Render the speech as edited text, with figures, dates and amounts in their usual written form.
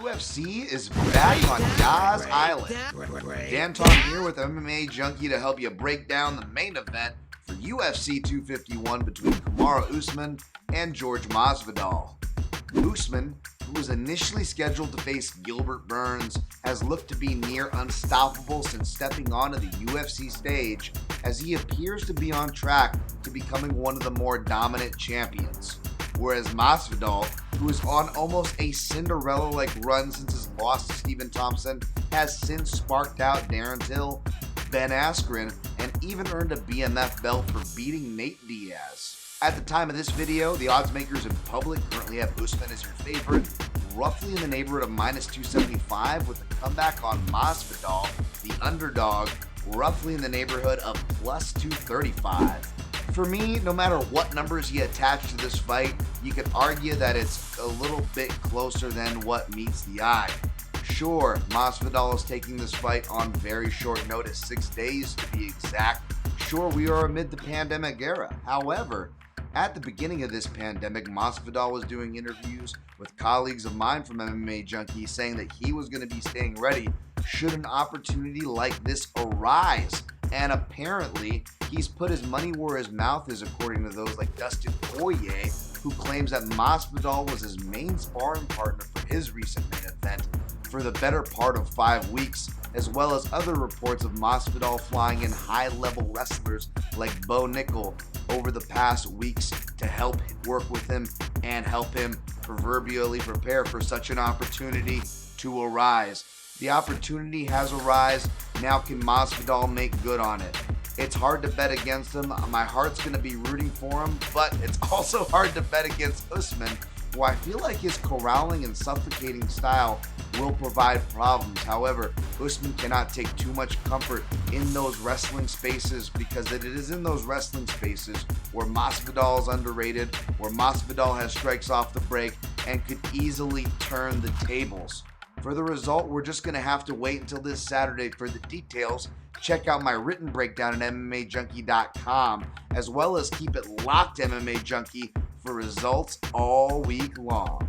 UFC is back on Yas Island. Dan Tong here with MMA Junkie to help you break down the main event for UFC 251 between Kamaru Usman and Jorge Masvidal. Usman, who was initially scheduled to face Gilbert Burns, has looked to be near unstoppable since stepping onto the UFC stage, as he appears to be on track to becoming one of the more dominant champions. Whereas Masvidal, who is on almost a Cinderella-like run since his loss to Stephen Thompson, has since sparked out Darren Till, Ben Askren, and even earned a BMF belt for beating Nate Diaz. At the time of this video, the odds makers in public currently have Usman as your favorite, roughly in the neighborhood of minus 275, with a comeback on Masvidal, the underdog, roughly in the neighborhood of plus 235. For me, no matter what numbers you attach to this fight, you could argue that it's a little bit closer than what meets the eye. Sure, Masvidal is taking this fight on very short notice, 6 days to be exact. Sure, we are amid the pandemic era. However, at the beginning of this pandemic, Masvidal was doing interviews with colleagues of mine from MMA Junkie saying that he was going to be staying ready should an opportunity like this arise. And apparently, he's put his money where his mouth is, according to those like Dustin Poirier, who claims that Masvidal was his main sparring partner for his recent main event for the better part of 5 weeks, as well as other reports of Masvidal flying in high-level wrestlers like Bo Nickel over the past weeks to help work with him and help him proverbially prepare for such an opportunity to arise. The opportunity has arisen. Now can Masvidal make good on it? It's hard to bet against him. My heart's going to be rooting for him, but it's also hard to bet against Usman, who I feel like his corralling and suffocating style will provide problems. However, Usman cannot take too much comfort in those wrestling spaces, because it is in those wrestling spaces where Masvidal is underrated, where Masvidal has strikes off the break and could easily turn the tables. For the result, we're just going to have to wait until this Saturday for the details. Check out my written breakdown at MMAJunkie.com, as well as keep it locked MMA Junkie for results all week long.